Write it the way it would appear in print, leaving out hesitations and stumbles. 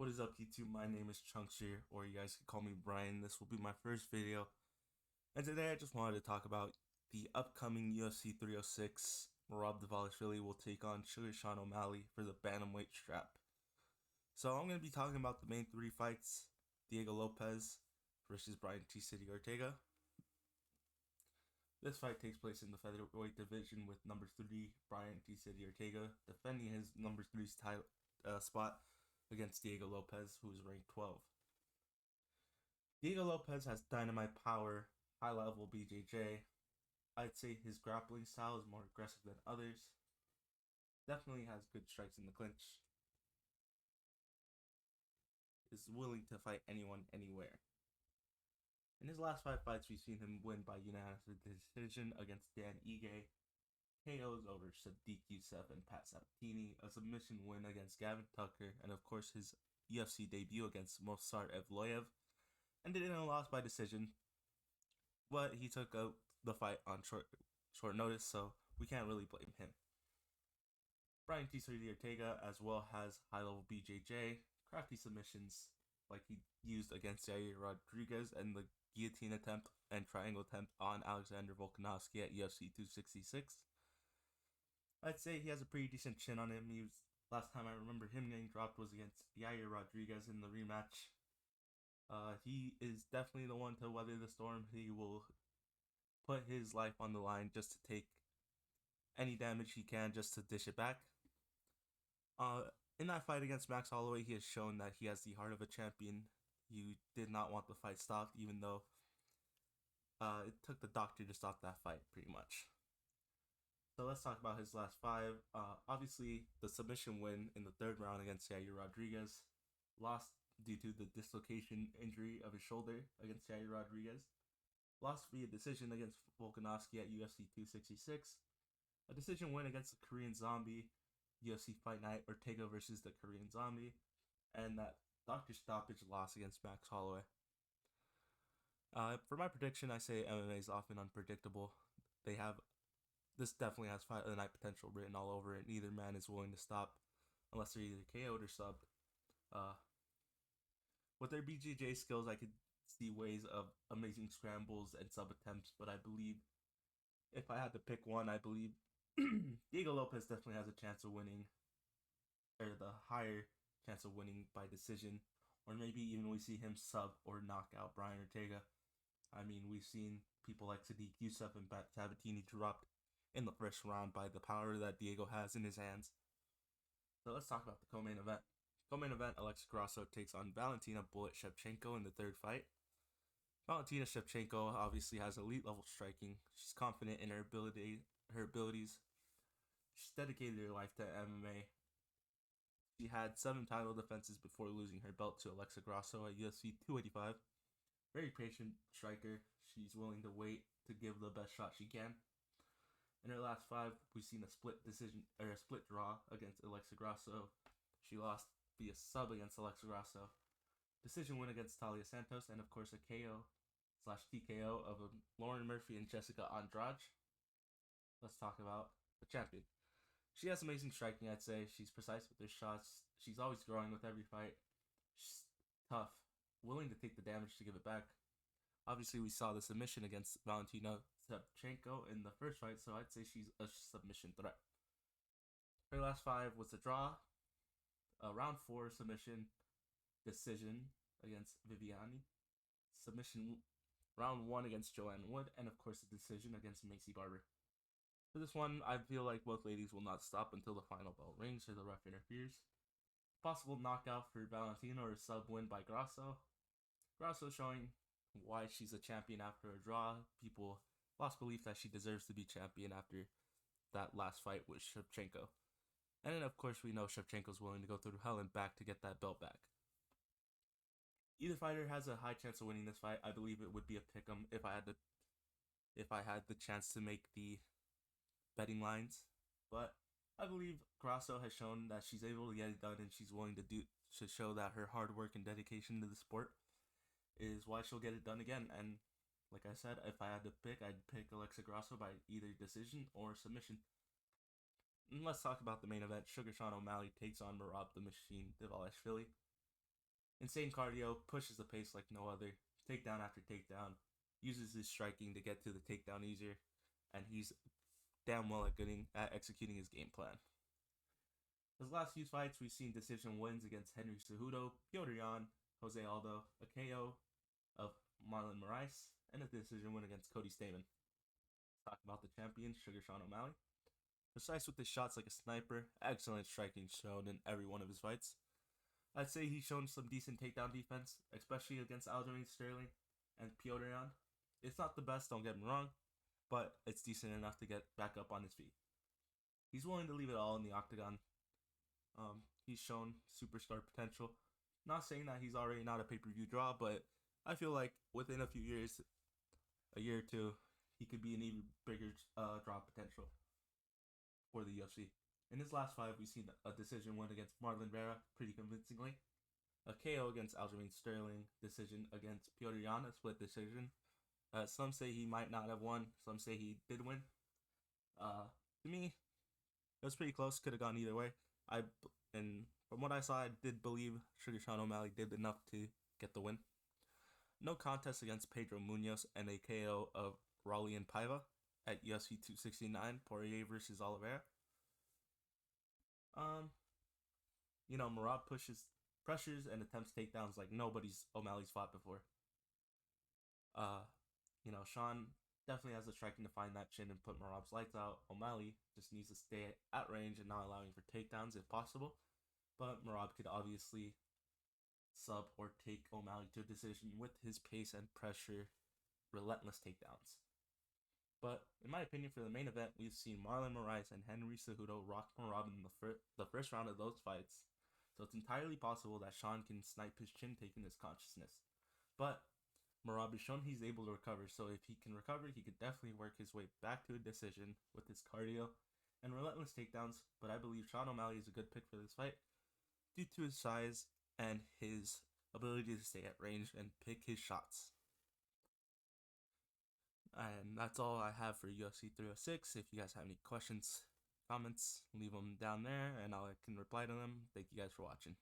What is up, YouTube? My name is Chunkster, or you guys can call me Brian. This will be my first video, and today I just wanted to talk about the upcoming UFC 306. Merab Dvalishvili will take on Sugar Sean O'Malley for the bantamweight strap. So I'm going to be talking about the main three fights: Diego Lopez versus Brian T. City Ortega. This fight takes place in the featherweight division with number 3 Brian T. City Ortega defending his number 3 spot against Diego Lopez, who is ranked 12. Diego Lopez has dynamite power, high level BJJ. I'd say his grappling style is more aggressive than others. Definitely has good strikes in the clinch. Is willing to fight anyone, anywhere. In his last 5 fights, we've seen him win by unanimous decision against Dan Ige, KOs over Sadiq Youssef and Pat Sabatini, a submission win against Gavin Tucker, and of course his UFC debut against Movsar Evloev, ended in a loss by decision, but he took out the fight on short notice, so we can't really blame him. Brian T. Ortega as well has high-level BJJ, crafty submissions like he used against Yair Rodriguez and the guillotine attempt and triangle attempt on Alexander Volkanovski at UFC 266. I'd say he has a pretty decent chin on him. Last time I remember him getting dropped was against Yair Rodriguez in the rematch. He is definitely the one to weather the storm. He will put his life on the line just to take any damage he can just to dish it back. In that fight against Max Holloway, he has shown that he has the heart of a champion. He did not want the fight stopped, even though it took the doctor to stop that fight, pretty much. So let's talk about his last 5. Obviously, the submission win in the 3rd round against Yair Rodriguez. Lost due to the dislocation injury of his shoulder against Yair Rodriguez. Lost via decision against Volkanovski at UFC 266. A decision win against the Korean Zombie, UFC Fight Night, Ortega versus the Korean Zombie. And that doctor stoppage loss against Max Holloway. For my prediction, I say MMA is often unpredictable. This definitely has fight of the night potential written all over it. Neither man is willing to stop unless they're either KO'd or subbed. With their BJJ skills, I could see ways of amazing scrambles and sub attempts, but I believe if I had to pick one, I believe Diego Lopez definitely has a chance of winning, or the higher chance of winning by decision, or maybe even we see him sub or knock out Brian Ortega. I mean, we've seen people like Sadiq Youssef and Pat Sabatini dropped in the first round by the power that Diego has in his hands. So let's talk about the co-main event. Co-main event, Alexa Grasso takes on Valentina Bullet Shevchenko in the 3rd fight. Valentina Shevchenko obviously has elite level striking. She's confident in her abilities. She's dedicated her life to MMA. She had 7 title defenses before losing her belt to Alexa Grasso at UFC 285. Very patient striker. She's willing to wait to give the best shot she can. In her last 5, we've seen a split draw against Alexa Grasso. She lost via sub against Alexa Grasso. Decision win against Talia Santos, and of course a KO/TKO of Lauren Murphy and Jessica Andrade. Let's talk about the champion. She has amazing striking, I'd say. She's precise with her shots. She's always growing with every fight. She's tough, willing to take the damage to give it back. Obviously, we saw the submission against Valentina Shevchenko in the 1st fight, so I'd say she's a submission threat. Her last 5 was a draw, a round 4 submission decision against Viviani, submission round 1 against Joanne Wood, and of course a decision against Macy Barber. For this one, I feel like both ladies will not stop until the final bell rings or the ref interferes. Possible knockout for Valentina or a sub win by Grasso. Grasso showing why she's a champion after a draw. People lost belief that she deserves to be champion after that last fight with Shevchenko. And then of course we know Shevchenko's willing to go through hell and back to get that belt back. Either fighter has a high chance of winning this fight. I believe it would be a pick'em if I had the chance to make the betting lines. But I believe Grasso has shown that she's able to get it done, and she's willing to show that her hard work and dedication to the sport is why she'll get it done again. And like I said, if I had to pick, I'd pick Alexa Grasso by either decision or submission. And let's talk about the main event. Sugar Sean O'Malley takes on Merab the Machine Dvalishvili. Insane cardio, pushes the pace like no other, takedown after takedown, uses his striking to get to the takedown easier, and he's damn well at executing his game plan. His last few fights, we've seen decision wins against Henry Cejudo, Petr Yan, Jose Aldo, a KO of Marlon Moraes, and a decision win against Cody Stamann. Talk about the champion, Sugar Sean O'Malley. Precise with his shots like a sniper, excellent striking shown in every one of his fights. I'd say he's shown some decent takedown defense, especially against Aljamain Sterling and Petr Yan. It's not the best, don't get me wrong, but it's decent enough to get back up on his feet. He's willing to leave it all in the octagon. He's shown superstar potential. Not saying that he's already not a pay-per-view draw, but I feel like within a few years, a year or two, he could be an even bigger draw potential for the UFC. In his last five, we've seen a decision win against Marlon Vera pretty convincingly, a KO against Aljamain Sterling, decision against Petr Yan, a split decision. Some say he might not have won, some say he did win. To me, it was pretty close, could have gone either way. And from what I saw, I did believe Sugar Sean O'Malley did enough to get the win. No contest against Pedro Munoz and a KO of Raulian Paiva at UFC 269, Poirier versus Oliveira. Merab pressures and attempts takedowns like nobody's O'Malley's fought before. Sean definitely has the striking to find that chin and put Merab's lights out. O'Malley just needs to stay at range and not allowing for takedowns if possible. But Merab could obviously sub or take O'Malley to a decision with his pace and pressure, relentless takedowns. But in my opinion, for the main event, we've seen Marlon Moraes and Henry Cejudo rock Merab in the first round of those fights. So it's entirely possible that Sean can snipe his chin taking his consciousness. But Merab has shown he's able to recover, so if he can recover, he could definitely work his way back to a decision with his cardio and relentless takedowns. But I believe Sean O'Malley is a good pick for this fight due to his size and his ability to stay at range and pick his shots. And that's all I have for UFC 306. If you guys have any questions, comments, leave them down there and I can reply to them. Thank you guys for watching.